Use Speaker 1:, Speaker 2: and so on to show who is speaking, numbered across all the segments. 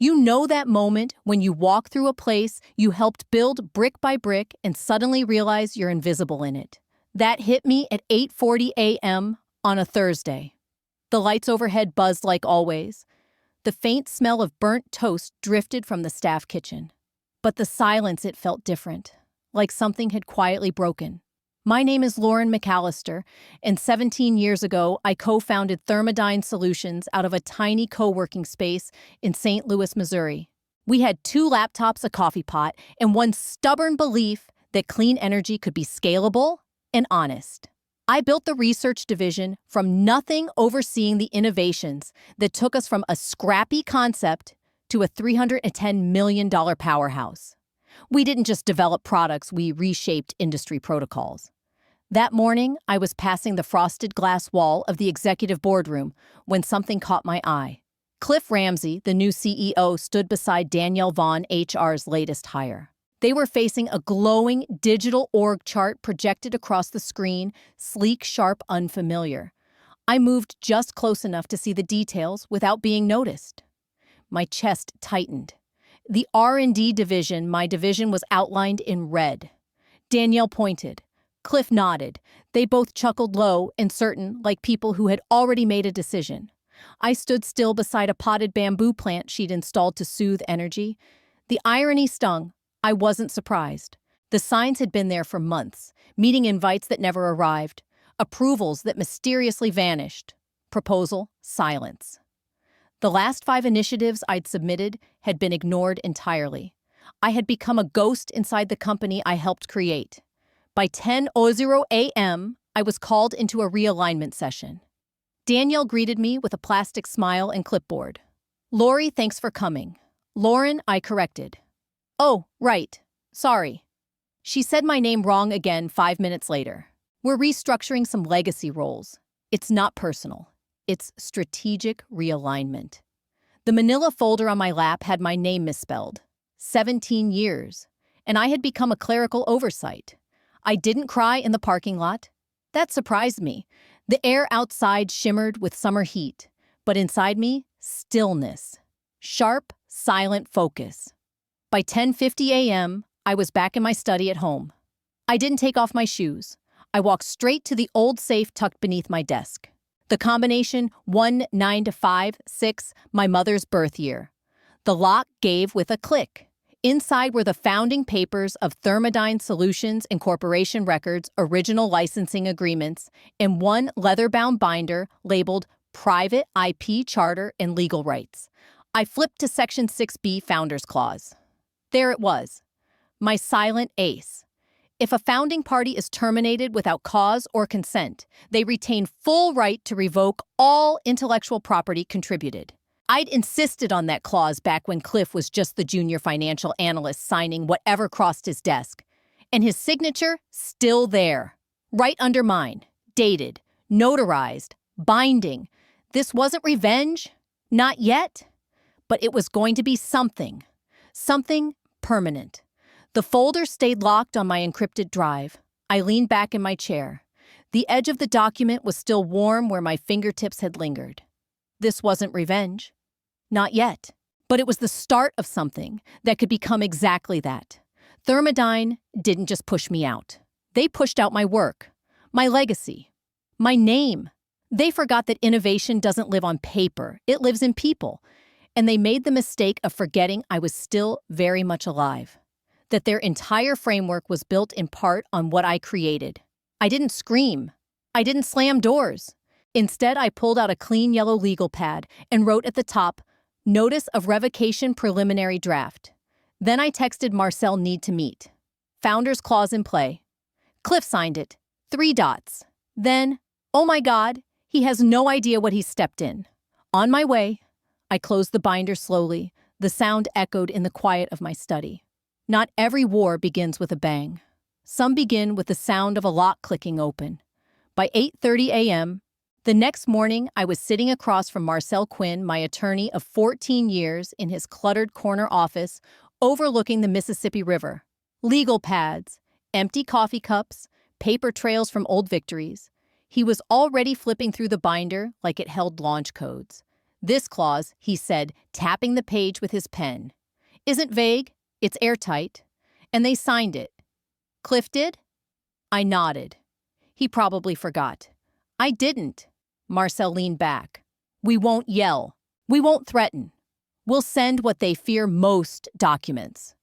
Speaker 1: You know that moment when you walk through a place you helped build brick by brick and suddenly realize you're invisible in it. That hit me at 8:40 a.m. on a Thursday. The lights overhead buzzed like always. The faint smell of burnt toast drifted from the staff kitchen. But the silence, it felt different, like something had quietly broken. My name is Lauren McAllister, and 17 years ago, I co-founded Thermodyne Solutions out of a tiny co-working space in St. Louis, Missouri. We had 2 laptops, a coffee pot, and one stubborn belief that clean energy could be scalable and honest. I built the research division from nothing, overseeing the innovations that took us from a scrappy concept to a $310 million powerhouse. We didn't just develop products, we reshaped industry protocols. That morning, I was passing the frosted glass wall of the executive boardroom when something caught my eye. Cliff Ramsey, the new CEO, stood beside Danielle Vaughn, HR's latest hire. They were facing a glowing digital org chart projected across the screen, sleek, sharp, unfamiliar. I moved just close enough to see the details without being noticed. My chest tightened. The R&D division, my division, was outlined in red. Danielle pointed. Cliff nodded. They both chuckled low and certain, like people who had already made a decision. I stood still beside a potted bamboo plant she'd installed to soothe energy. The irony stung. I wasn't surprised. The signs had been there for months. Meeting invites that never arrived. Approvals that mysteriously vanished. Proposal, silence. The last 5 initiatives I'd submitted had been ignored entirely. I had become a ghost inside the company I helped create. By 10:00 a.m., I was called into a realignment session. Danielle greeted me with a plastic smile and clipboard. "Lori, thanks for coming." "Lauren," I corrected. "Oh, right. Sorry." She said my name wrong again 5 minutes later. "We're restructuring some legacy roles. It's not personal. It's strategic realignment." The manila folder on my lap had my name misspelled. 17 years. And I had become a clerical oversight. I didn't cry in the parking lot. That surprised me. The air outside shimmered with summer heat, but inside me, stillness. Sharp, silent focus. By 10:50 a.m., I was back in my study at home. I didn't take off my shoes. I walked straight to the old safe tucked beneath my desk. The combination 1956, my mother's birth year. The lock gave with a click. Inside were the founding papers of Thermodyne Solutions and Corporation records, original licensing agreements, and one leather-bound binder labeled Private IP Charter and Legal Rights. I flipped to Section 6B, Founders Clause. There it was, my silent ace. If a founding party is terminated without cause or consent, they retain full right to revoke all intellectual property contributed. I'd insisted on that clause back when Cliff was just the junior financial analyst signing whatever crossed his desk. And his signature, still there. Right under mine. Dated. Notarized. Binding. This wasn't revenge. Not yet. But it was going to be something. Something permanent. The folder stayed locked on my encrypted drive. I leaned back in my chair. The edge of the document was still warm where my fingertips had lingered. This wasn't revenge. Not yet. But it was the start of something that could become exactly that. Thermodyne didn't just push me out. They pushed out my work, my legacy, my name. They forgot that innovation doesn't live on paper. It lives in people. And they made the mistake of forgetting I was still very much alive. That their entire framework was built in part on what I created. I didn't scream. I didn't slam doors. Instead, I pulled out a clean yellow legal pad and wrote at the top, "Notice of Revocation Preliminary Draft." Then I texted Marcel, "Need to meet. Founders Clause in play." Cliff signed it. 3 dots. Then, oh my God, he has no idea what he's stepped in. On my way, I closed the binder slowly. The sound echoed in the quiet of my study. Not every war begins with a bang. Some begin with the sound of a lock clicking open. By 8:30 a.m., the next morning, I was sitting across from Marcel Quinn, my attorney of 14 years, in his cluttered corner office overlooking the Mississippi River. Legal pads, empty coffee cups, paper trails from old victories. He was already flipping through the binder like it held launch codes. This clause, he said, tapping the page with his pen, isn't vague, it's airtight. And they signed it. Cliff did? I nodded. He probably forgot. I didn't. Marcel leaned back. We won't yell. We won't threaten. We'll send what they fear most documents.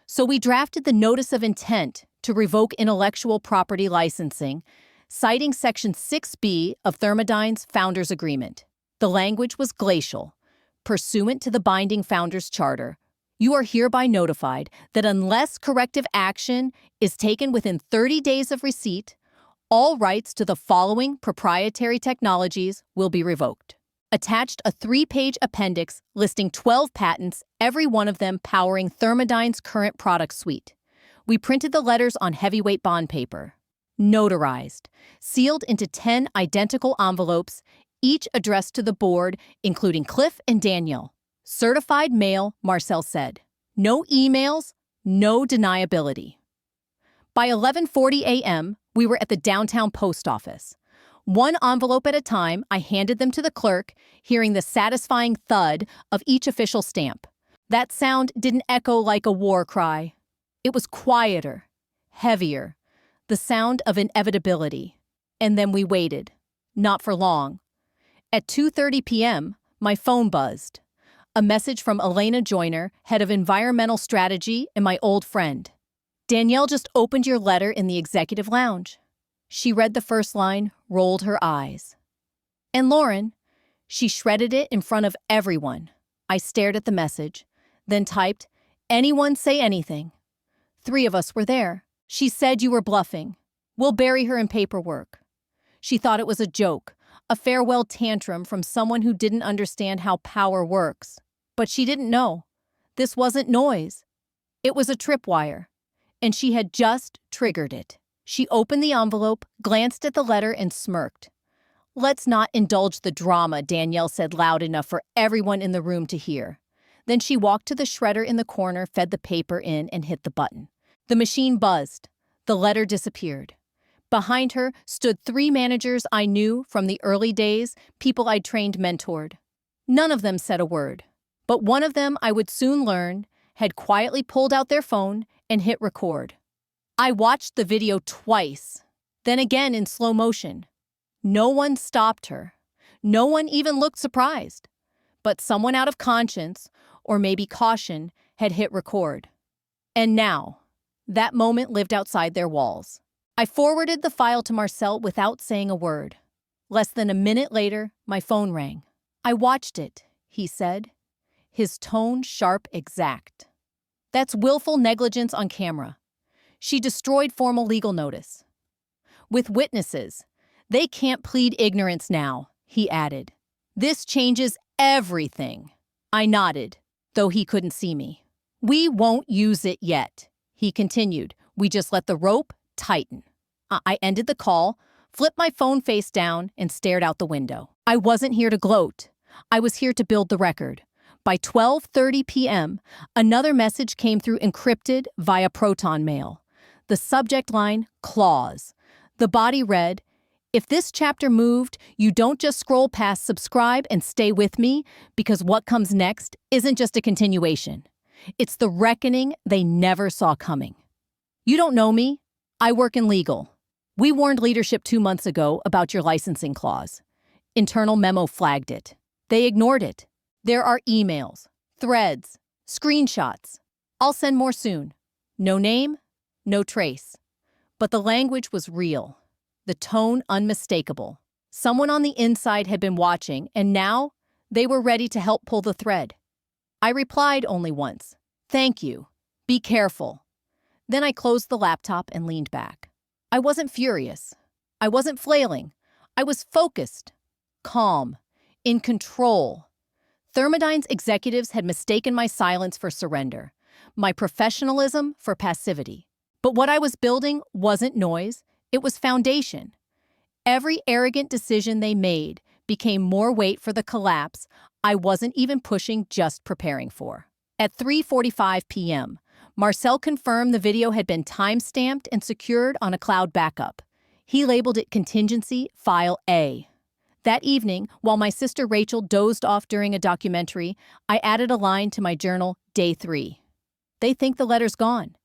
Speaker 1: So we drafted the Notice of Intent to revoke intellectual property licensing, citing Section 6B of Thermodyne's Founders Agreement. The language was glacial. Pursuant to the binding Founders Charter, you are hereby notified that unless corrective action is taken within 30 days of receipt, all rights to the following proprietary technologies will be revoked. Attached a 3-page appendix listing 12 patents, every one of them powering Thermodyne's current product suite. We printed the letters on heavyweight bond paper, notarized, sealed into 10 identical envelopes, each addressed to the board, including Cliff and Danielle. Certified mail, Marcel said. No emails, no deniability. By 11:40 a.m., we were at the downtown post office. One envelope at a time, I handed them to the clerk, hearing the satisfying thud of each official stamp. That sound didn't echo like a war cry. It was quieter, heavier, the sound of inevitability. And then we waited. Not for long. At 2:30 p.m., my phone buzzed. A message from Elena Joyner, head of environmental strategy and my old friend. Danielle just opened your letter in the executive lounge. She read the first line, rolled her eyes. And Lauren, she shredded it in front of everyone. I stared at the message, then typed, anyone say anything. 3 of us were there. She said you were bluffing. We'll bury her in paperwork. She thought it was a joke, a farewell tantrum from someone who didn't understand how power works. But she didn't know. This wasn't noise. It was a tripwire. And she had just triggered it. She opened the envelope, glanced at the letter, and smirked. Let's not indulge the drama, Danielle said loud enough for everyone in the room to hear. Then she walked to the shredder in the corner, fed the paper in, and hit the button. The machine buzzed. The letter disappeared. Behind her stood 3 managers I knew from the early days, people I'd trained mentored. None of them said a word. But one of them, I would soon learn, had quietly pulled out their phone and hit record. I watched the video twice, then again in slow motion. No one stopped her. No one even looked surprised. But someone out of conscience, or maybe caution, had hit record. And now, that moment lived outside their walls. I forwarded the file to Marcel without saying a word. Less than a minute later, my phone rang. I watched it, he said. His tone sharp, exact. That's willful negligence on camera. She destroyed formal legal notice. With witnesses, they can't plead ignorance now, he added. This changes everything. I nodded, though he couldn't see me. We won't use it yet, he continued. We just let the rope tighten. I ended the call, flipped my phone face down, and stared out the window. I wasn't here to gloat. I was here to build the record. By 12:30 p.m., another message came through encrypted via Proton Mail. The subject line, clause. The body read, if this chapter moved, you don't just scroll past subscribe and stay with me, because what comes next isn't just a continuation. It's the reckoning they never saw coming. You don't know me. I work in legal. We warned leadership 2 months ago about your licensing clause. Internal memo flagged it. They ignored it. There are emails, threads, screenshots. I'll send more soon. No name, no trace. But the language was real. The tone unmistakable. Someone on the inside had been watching, and now they were ready to help pull the thread. I replied only once. Thank you. Be careful. Then I closed the laptop and leaned back. I wasn't furious. I wasn't flailing. I was focused, calm, in control. Thermodyne's executives had mistaken my silence for surrender, my professionalism for passivity. But what I was building wasn't noise, it was foundation. Every arrogant decision they made became more weight for the collapse I wasn't even pushing, just preparing for. At 3:45 p.m., Marcel confirmed the video had been time-stamped and secured on a cloud backup. He labeled it Contingency File A. That evening, while my sister Rachel dozed off during a documentary, I added a line to my journal, Day 3. They think the letter's gone.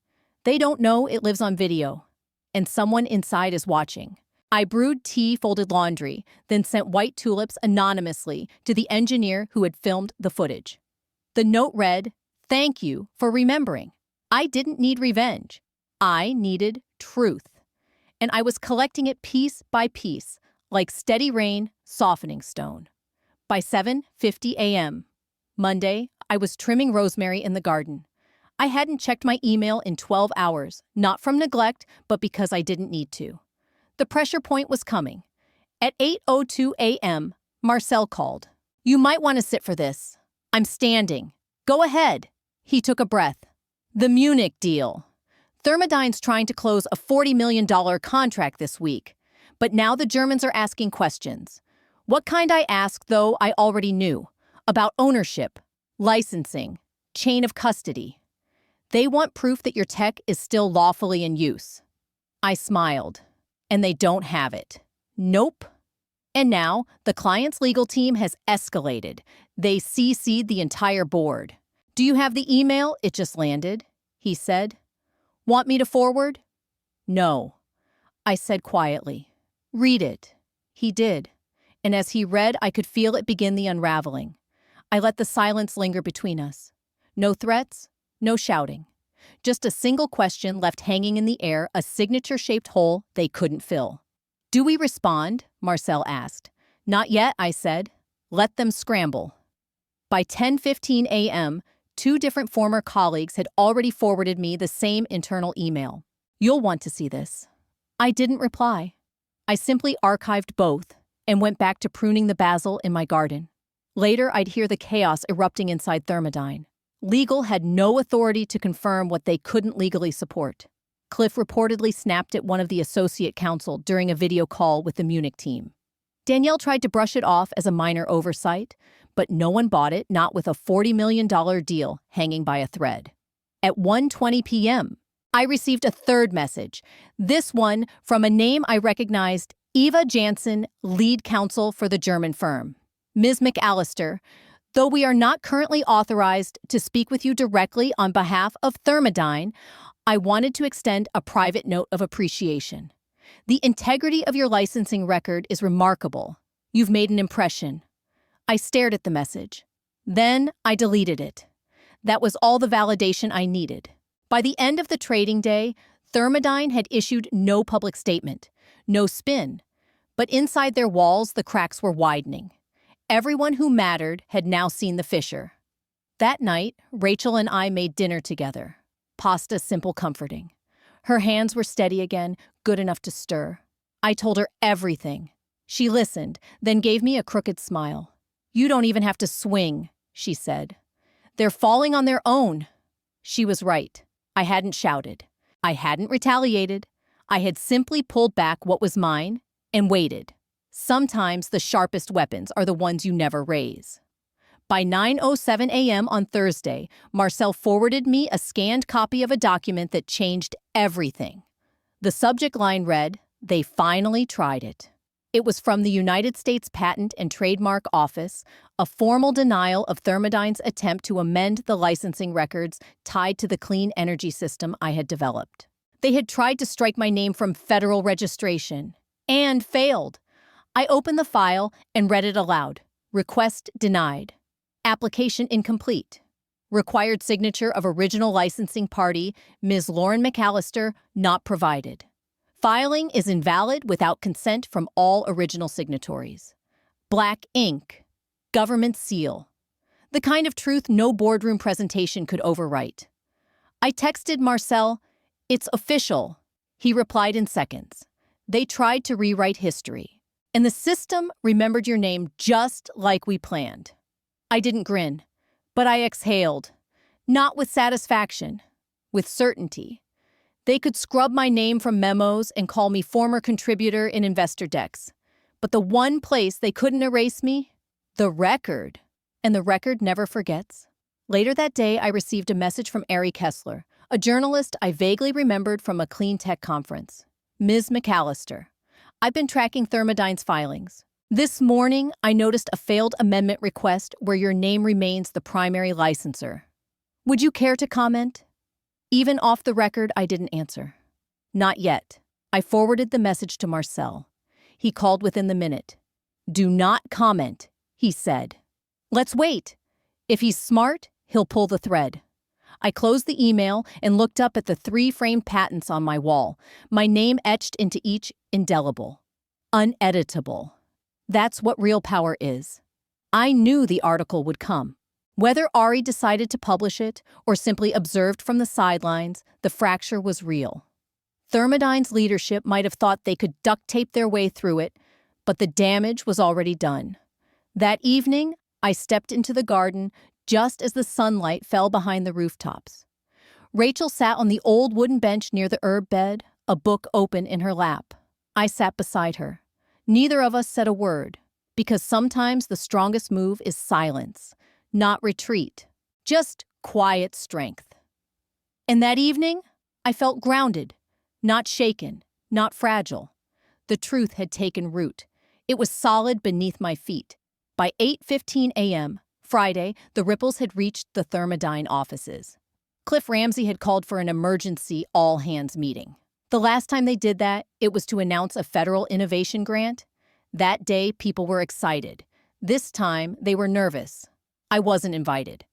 Speaker 1: They don't know it lives on video. And someone inside is watching. I brewed tea, folded laundry, then sent white tulips anonymously to the engineer who had filmed the footage. The note read, "Thank you for remembering. I didn't need revenge. I needed truth." And I was collecting it piece by piece, like steady rain, softening stone. By 7:50 a.m., Monday, I was trimming rosemary in the garden. I hadn't checked my email in 12 hours, not from neglect, but because I didn't need to. The pressure point was coming. At 8:02 a.m., Marcel called. "You might want to sit for this." "I'm standing." "Go ahead." He took a breath. "The Munich deal. Thermodyne's trying to close a $40 million contract this week. But now the Germans are asking questions. What kind I asked, though, I already knew. About ownership, licensing, chain of custody. They want proof that your tech is still lawfully in use." I smiled. "And they don't have it." "Nope." And now, the client's legal team has escalated. They CC'd the entire board. "Do you have the email? It just landed," he said. "Want me to forward?" "No," I said quietly. "Read it." He did. And as he read, I could feel it begin the unraveling. I let the silence linger between us. No threats, no shouting. Just a single question left hanging in the air, a signature-shaped hole they couldn't fill. "Do we respond?" Marcel asked. "Not yet," I said. "Let them scramble." By 10:15 a.m., 2 different former colleagues had already forwarded me the same internal email. "You'll want to see this." I didn't reply. I simply archived both and went back to pruning the basil in my garden. Later, I'd hear the chaos erupting inside Thermodyne. Legal had no authority to confirm what they couldn't legally support. Cliff reportedly snapped at one of the associate counsel during a video call with the Munich team. Danielle tried to brush it off as a minor oversight, but no one bought it, not with a $40 million deal hanging by a thread. At 1:20 p.m., I received a third message, this one from a name I recognized, Eva Janssen, lead counsel for the German firm. "Ms. McAllister, though we are not currently authorized to speak with you directly on behalf of Thermodyne, I wanted to extend a private note of appreciation. The integrity of your licensing record is remarkable. You've made an impression." I stared at the message. Then I deleted it. That was all the validation I needed. By the end of the trading day, Thermodyne had issued no public statement, no spin. But inside their walls, the cracks were widening. Everyone who mattered had now seen the fissure. That night, Rachel and I made dinner together. Pasta simple, comforting. Her hands were steady again, good enough to stir. I told her everything. She listened, then gave me a crooked smile. "You don't even have to swing," she said. "They're falling on their own." She was right. I hadn't shouted. I hadn't retaliated. I had simply pulled back what was mine and waited. Sometimes the sharpest weapons are the ones you never raise. By 9:07 a.m. on Thursday, Marcel forwarded me a scanned copy of a document that changed everything. The subject line read, "They finally tried it." It was from the United States Patent and Trademark Office, a formal denial of Thermodyne's attempt to amend the licensing records tied to the clean energy system I had developed. They had tried to strike my name from federal registration, and failed. I opened the file and read it aloud. Request denied. Application incomplete. Required signature of original licensing party, Ms. Lauren McAllister, not provided. Filing is invalid without consent from all original signatories. Black ink. Government seal. The kind of truth no boardroom presentation could overwrite. I texted Marcel, "It's official." He replied in seconds. "They tried to rewrite history, and the system remembered your name just like we planned." I didn't grin, but I exhaled. Not with satisfaction, with certainty. They could scrub my name from memos and call me former contributor in investor decks. But the one place they couldn't erase me? The record. And the record never forgets. Later that day, I received a message from Ari Kessler, a journalist I vaguely remembered from a clean tech conference. "Ms. McAllister, I've been tracking Thermodyne's filings. This morning, I noticed a failed amendment request where your name remains the primary licenser. Would you care to comment? Even off the record, I didn't answer. Not yet. I forwarded the message to Marcel. He called within the minute. Do not comment, he said. Let's wait. If he's smart, he'll pull the thread. I closed the email and looked up at the 3 framed patents on my wall, my name etched into each indelible. Uneditable. That's what real power is. I knew the article would come. Whether Ari decided to publish it or simply observed from the sidelines, the fracture was real. Thermodyne's leadership might have thought they could duct tape their way through it, but the damage was already done. That evening, I stepped into the garden just as the sunlight fell behind the rooftops. Rachel sat on the old wooden bench near the herb bed, a book open in her lap. I sat beside her. Neither of us said a word, because sometimes the strongest move is silence, not retreat, just quiet strength. And that evening, I felt grounded, not shaken, not fragile. The truth had taken root. It was solid beneath my feet. By 8:15 a.m., Friday, the ripples had reached the Thermodyne offices. Cliff Ramsey had called for an emergency all-hands meeting. The last time they did that, it was to announce a federal innovation grant. That day, people were excited. This time, they were nervous. I wasn't invited.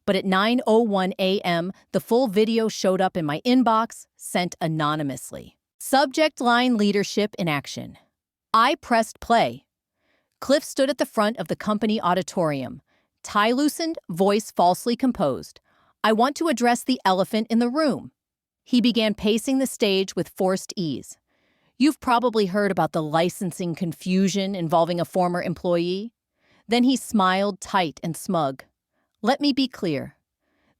Speaker 1: But at 9:01 a.m., the full video showed up in my inbox, sent anonymously. Subject line leadership in action. I pressed play. Cliff stood at the front of the company auditorium. Tie loosened, voice falsely composed. I want to address the elephant in the room. He began pacing the stage with forced ease. You've probably heard about the licensing confusion involving a former employee. Then he smiled tight and smug. Let me be clear.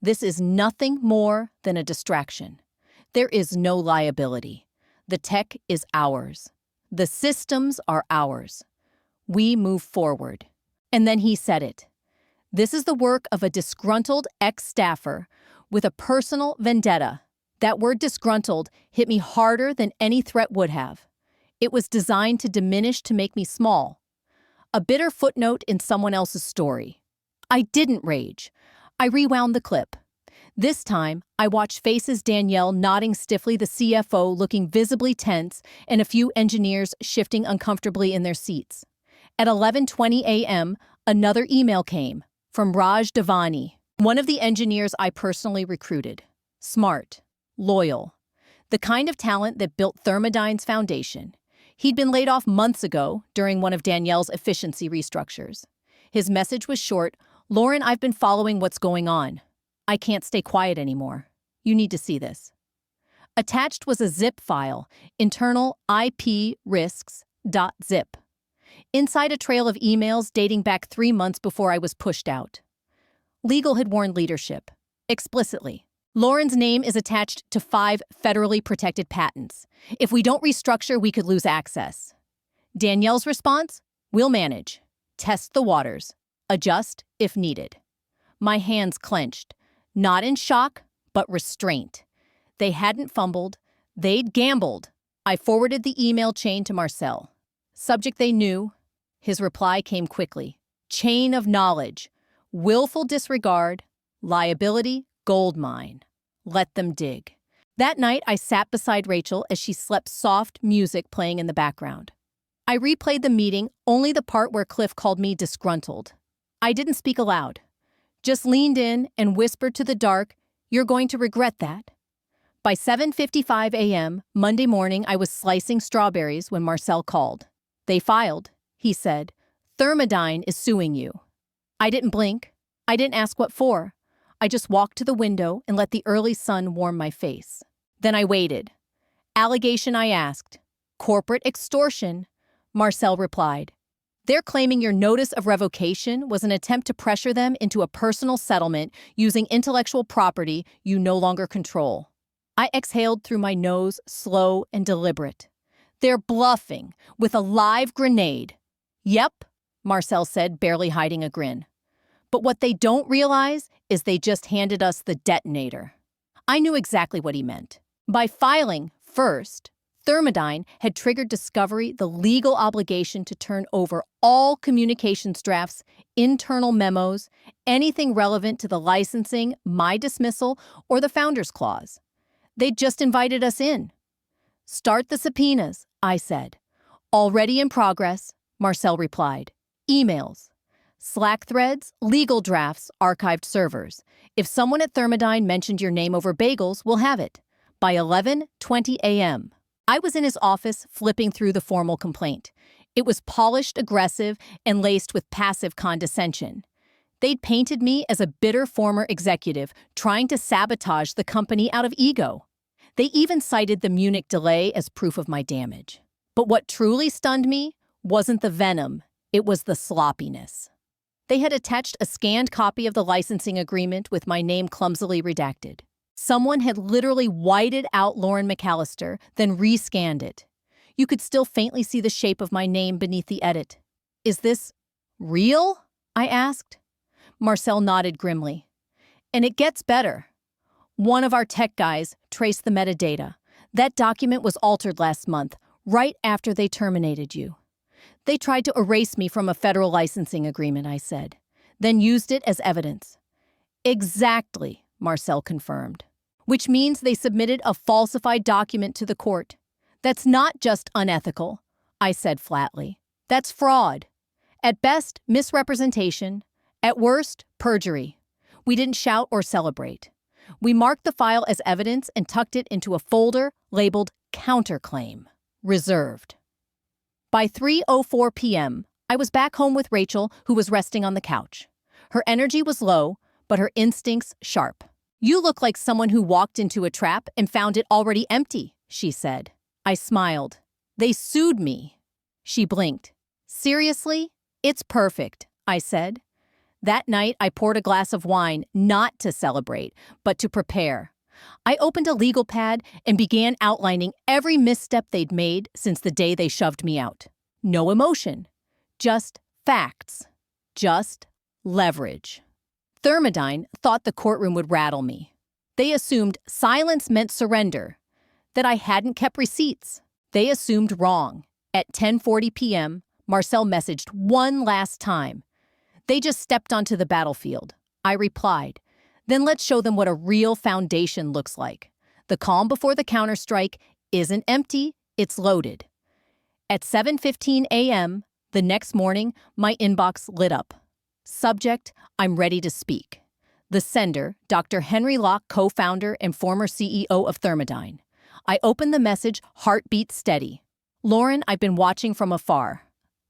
Speaker 1: This is nothing more than a distraction. There is no liability. The tech is ours. The systems are ours. We move forward. And then he said it. This is the work of a disgruntled ex-staffer with a personal vendetta. That word disgruntled hit me harder than any threat would have. It was designed to diminish, to make me small. A bitter footnote in someone else's story. I didn't rage. I rewound the clip. This time, I watched faces: Danielle nodding stiffly, the CFO looking visibly tense, and a few engineers shifting uncomfortably in their seats. At 11:20 a.m., another email came from Raj Devani, one of the engineers I personally recruited. Smart, loyal, the kind of talent that built Thermodyne's foundation. He'd been laid off months ago during one of Danielle's efficiency restructures. His message was short: Lauren, I've been following what's going on. I can't stay quiet anymore. You need to see this. Attached was a zip file, internal IP risks.zip. Inside, a trail of emails dating back 3 months before I was pushed out. Legal had warned leadership, explicitly. Lauren's name is attached to 5 federally protected patents. If we don't restructure, we could lose access. Danielle's response? We'll manage. Test the waters. Adjust if needed. My hands clenched, not in shock, but restraint. They hadn't fumbled. They'd gambled. I forwarded the email chain to Marcel. Subject they knew. His reply came quickly. Chain of knowledge. Willful disregard. Liability. Gold mine. Let them dig. That night, I sat beside Rachel as she slept, soft music playing in the background. I replayed the meeting, only the part where Cliff called me disgruntled. I didn't speak aloud. Just leaned in and whispered to the dark, "You're going to regret that." By 7:55 a.m., Monday morning, I was slicing strawberries when Marcel called. They filed, he said. Thermodyne is suing you. I didn't blink. I didn't ask what for. I just walked to the window and let the early sun warm my face. Then I waited. Allegation, I asked. Corporate extortion, Marcel replied. They're claiming your notice of revocation was an attempt to pressure them into a personal settlement using intellectual property you no longer control. I exhaled through my nose, slow and deliberate. They're bluffing with a live grenade. Yep, Marcel said, barely hiding a grin. But what they don't realize is they just handed us the detonator. I knew exactly what he meant. By filing first, Thermodyne had triggered Discovery the legal obligation to turn over all communications drafts, internal memos, anything relevant to the licensing, my dismissal, or the Founders Clause. They'd just invited us in. "Start the subpoenas," I said. "Already in progress," Marcel replied. "Emails, Slack threads, legal drafts, archived servers. If someone at Thermodyne mentioned your name over bagels, we'll have it. By 11:20 a.m. I was in his office flipping through the formal complaint. It was polished, aggressive, and laced with passive condescension. They'd painted me as a bitter former executive trying to sabotage the company out of ego. They even cited the Munich delay as proof of my damage. But what truly stunned me wasn't the venom, it was the sloppiness. They had attached a scanned copy of the licensing agreement with my name clumsily redacted. Someone had literally whited out Lauren McAllister, then rescanned it. You could still faintly see the shape of my name beneath the edit. "Is this real?" I asked. Marcel nodded grimly. "And it gets better. One of our tech guys traced the metadata. That document was altered last month, right after they terminated you. They tried to erase me from a federal licensing agreement," I said, "then used it as evidence." "Exactly," Marcel confirmed. "Which means they submitted a falsified document to the court. That's not just unethical," I said flatly. "That's fraud. At best, misrepresentation. At worst, perjury. We didn't shout or celebrate. We marked the file as evidence and tucked it into a folder labeled Counterclaim, Reserved." By 3:04 p.m., I was back home with Rachel, who was resting on the couch. Her energy was low, but her instincts sharp. "You look like someone who walked into a trap and found it already empty," she said. I smiled. "They sued me." She blinked. "Seriously? It's perfect," I said. That night, I poured a glass of wine, not to celebrate, but to prepare. I opened a legal pad and began outlining every misstep they'd made since the day they shoved me out. No emotion. Just facts. Just leverage. Thermodyne thought the courtroom would rattle me. They assumed silence meant surrender, that I hadn't kept receipts. They assumed wrong. At 10:40 p.m., Marcel messaged one last time. "They just stepped onto the battlefield." I replied, "Then let's show them what a real foundation looks like. The calm before the counterstrike isn't empty, it's loaded." At 7:15 a.m., the next morning, my inbox lit up. Subject, "I'm ready to speak." The sender, Dr. Henry Locke, co-founder and former CEO of Thermodyne. I opened the message, heartbeat steady. "Lauren, I've been watching from afar.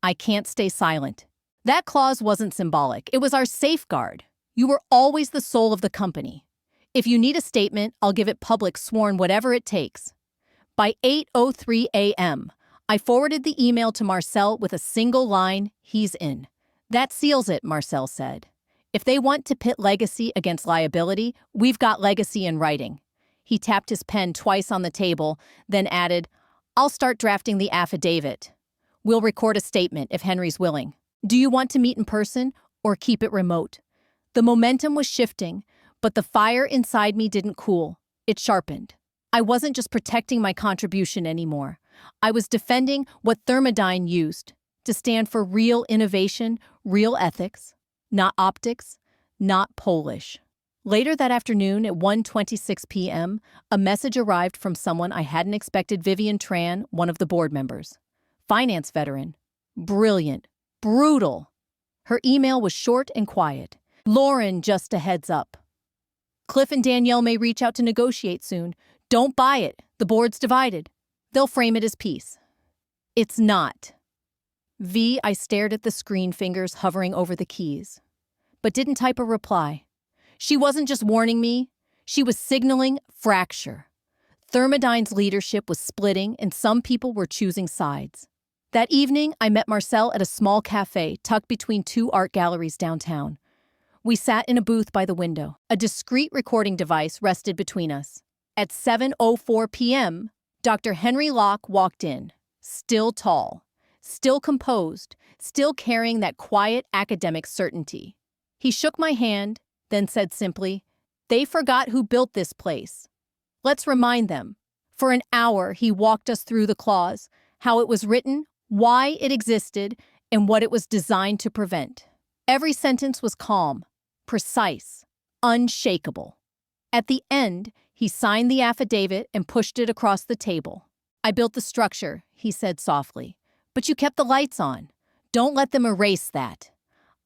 Speaker 1: I can't stay silent." That clause wasn't symbolic. It was our safeguard. You were always the soul of the company. If you need a statement, I'll give it public, sworn, whatever it takes. By 8:03 a.m., I forwarded the email to Marcel with a single line, "He's in." "That seals it," Marcel said. "If they want to pit legacy against liability, we've got legacy in writing." He tapped his pen twice on the table, then added, "I'll start drafting the affidavit. We'll record a statement if Henry's willing. Do you want to meet in person or keep it remote?" The momentum was shifting, but the fire inside me didn't cool. It sharpened. I wasn't just protecting my contribution anymore. I was defending what Thermodyne used to stand for real innovation, real ethics, not optics, not Polish. Later that afternoon at 1:26 p.m., a message arrived from someone I hadn't expected. Vivian Tran, one of the board members. Finance veteran. Brilliant. Brutal. Her email was short and quiet. "Lauren, just a heads up. Cliff and Danielle may reach out to negotiate soon. Don't buy it. The board's divided. They'll frame it as peace." It's not. I stared at the screen, fingers hovering over the keys, but didn't type a reply. She wasn't just warning me. She was signaling fracture. Thermodyne's leadership was splitting, and some people were choosing sides. That evening, I met Marcel at a small cafe tucked between two art galleries downtown. We sat in a booth by the window. A discreet recording device rested between us. At 7:04 p.m., Dr. Henry Locke walked in, still tall, still composed, still carrying that quiet academic certainty. He shook my hand, then said simply, "They forgot who built this place. Let's remind them. For an hour, he walked us through the clause, how it was written, why it existed, and what it was designed to prevent. Every sentence was calm, precise, unshakable. At the end, he signed the affidavit and pushed it across the table. "I built the structure," he said softly, "but you kept the lights on. Don't let them erase that."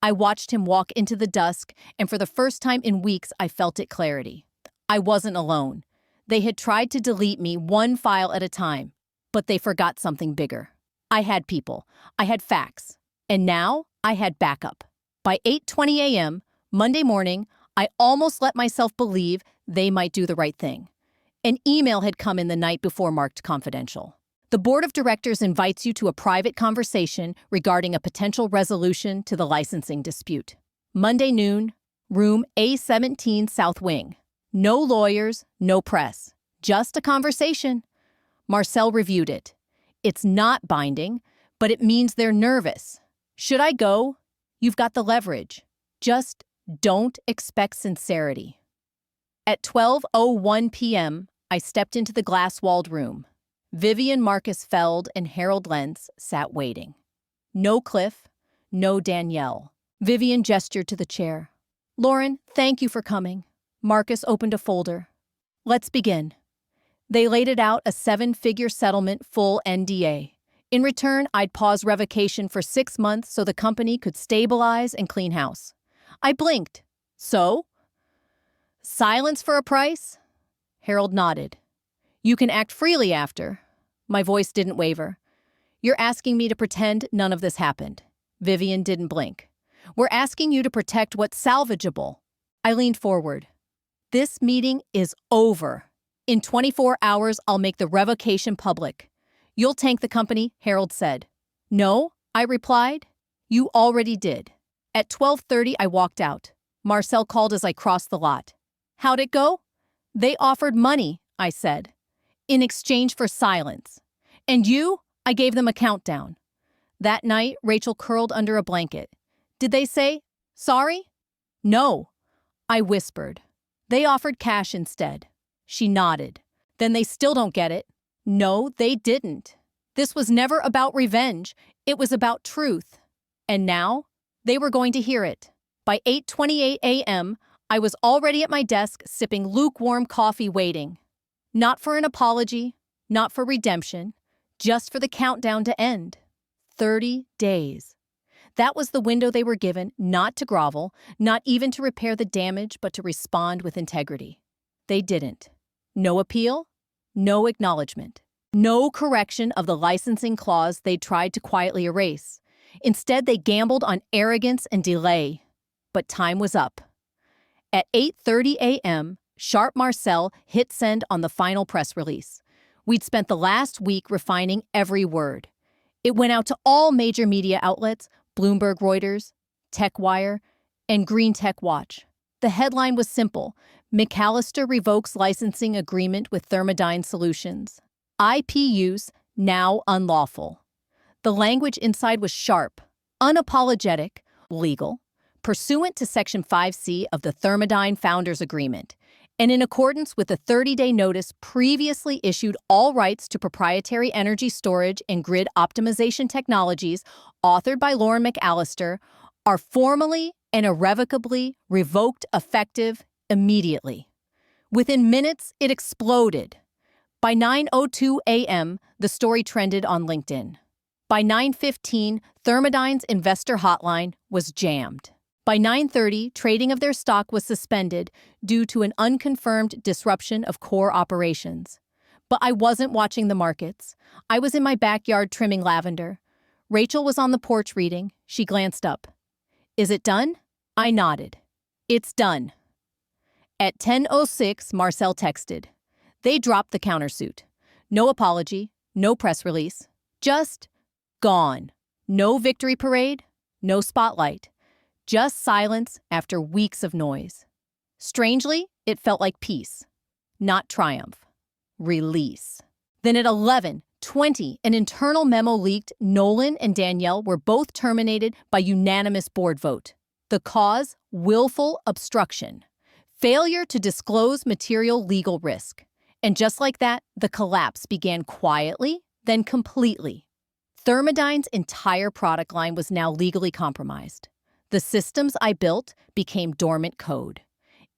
Speaker 1: I watched him walk into the dusk, and for the first time in weeks, I felt it clarity. I wasn't alone. They had tried to delete me one file at a time, but they forgot something bigger. I had people, I had facts, and now I had backup. By 8:20 a.m., Monday morning, I almost let myself believe they might do the right thing. An email had come in the night before marked confidential. The board of directors invites you to a private conversation regarding a potential resolution to the licensing dispute. Monday noon, room A17 South Wing. No lawyers, no press. Just a conversation. Marcel reviewed it. It's not binding, but it means they're nervous. Should I go? You've got the leverage. Just don't expect sincerity. At 12:01 p.m., I stepped into the glass-walled room. Vivian Marcus Feld and Harold Lentz sat waiting. No Cliff, no Danielle. Vivian gestured to the chair. "Lauren, thank you for coming." Marcus opened a folder. "Let's begin." They laid it out, a 7-figure settlement, full NDA. In return, I'd pause revocation for 6 months so the company could stabilize and clean house. I blinked. "So? Silence for a price?" Harold nodded. "You can act freely after." My voice didn't waver. "You're asking me to pretend none of this happened." Vivian didn't blink. "We're asking you to protect what's salvageable." I leaned forward. "This meeting is over. In 24 hours, I'll make the revocation public. You'll tank the company," Harold said. "No," I replied. "You already did." At 12:30, I walked out. Marcel called as I crossed the lot. "How'd it go?" "They offered money," I said, "in exchange for silence. And you?" I gave them a countdown. That night, Rachel curled under a blanket. "Did they say, sorry?" "No," I whispered. "They offered cash instead." She nodded. "Then they still don't get it." "No, they didn't. This was never about revenge. It was about truth." And now, they were going to hear it. By 8:28 a.m., I was already at my desk sipping lukewarm coffee waiting. Not for an apology, not for redemption, just for the countdown to end. 30 days. That was the window they were given, not to grovel, not even to repair the damage, but to respond with integrity. They didn't. No appeal, no acknowledgement, no correction of the licensing clause they tried to quietly erase. Instead, they gambled on arrogance and delay. But time was up. At 8:30 a.m., Sharp Marcel hit send on the final press release. We'd spent the last week refining every word. It went out to all major media outlets, Bloomberg, Reuters, TechWire, and Green Tech Watch. The headline was simple: McAllister revokes licensing agreement with Thermodyne Solutions. IP use now unlawful. The language inside was sharp, unapologetic, legal, pursuant to Section 5C of the Thermodyne Founders Agreement, and in accordance with the 30-day notice previously issued, all rights to proprietary energy storage and grid optimization technologies authored by Lauren McAllister are formally and irrevocably revoked, effective immediately. Within minutes, it exploded. By 9:02 a.m., the story trended on LinkedIn. By 9:15, Thermodyne's investor hotline was jammed. By 9:30, trading of their stock was suspended due to an unconfirmed disruption of core operations. But I wasn't watching the markets. I was in my backyard trimming lavender. Rachel was on the porch reading. She glanced up. "Is it done?" I nodded. "It's done." At 10:06, Marcel texted. They dropped the countersuit. No apology, no press release. Just gone. No victory parade, no spotlight. Just silence after weeks of noise. Strangely, it felt like peace, not triumph. Release. Then at 11:20, an internal memo leaked. Nolan and Danielle were both terminated by unanimous board vote. The cause: willful obstruction. Failure to disclose material legal risk. And just like that, the collapse began quietly, then completely. Thermodyne's entire product line was now legally compromised. The systems I built became dormant code,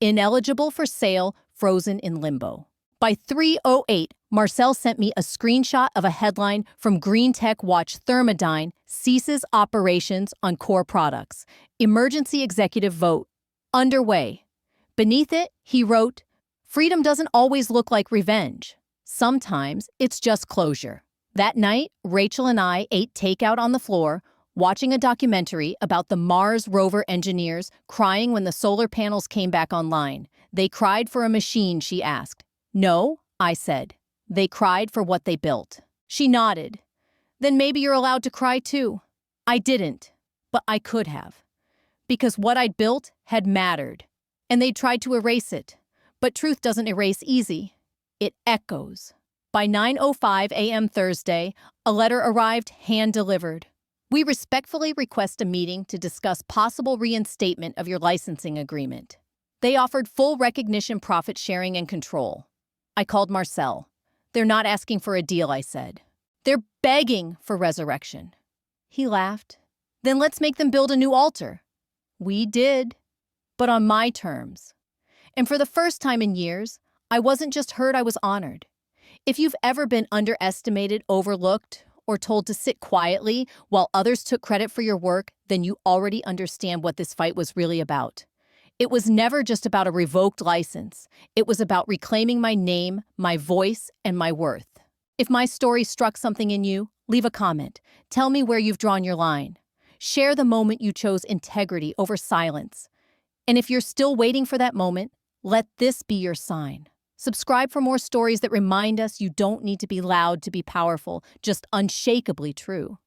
Speaker 1: ineligible for sale, frozen in limbo. By 3:08, Marcel sent me a screenshot of a headline from Green Tech Watch: Thermodyne ceases operations on core products. Emergency executive vote underway. Beneath it, he wrote, "Freedom doesn't always look like revenge. Sometimes it's just closure." That night, Rachel and I ate takeout on the floor, watching a documentary about the Mars rover engineers crying when the solar panels came back online. They cried for a machine, she asked. No, I said. They cried for what they built. She nodded. Then maybe you're allowed to cry too. I didn't, but I could have. Because what I'd built had mattered. And they tried to erase it. But truth doesn't erase easy. It echoes. By 9:05 a.m. Thursday, a letter arrived hand-delivered. We respectfully request a meeting to discuss possible reinstatement of your licensing agreement. They offered full recognition, profit sharing, and control. I called Marcel. They're not asking for a deal, I said. They're begging for resurrection. He laughed. Then let's make them build a new altar. We did, but on my terms. And for the first time in years, I wasn't just heard, I was honored. If you've ever been underestimated, overlooked, or told to sit quietly while others took credit for your work, then you already understand what this fight was really about. It was never just about a revoked license. It was about reclaiming my name, my voice, and my worth. If my story struck something in you, leave a comment. Tell me where you've drawn your line. Share the moment you chose integrity over silence. And if you're still waiting for that moment, let this be your sign. Subscribe for more stories that remind us you don't need to be loud to be powerful, just unshakably true.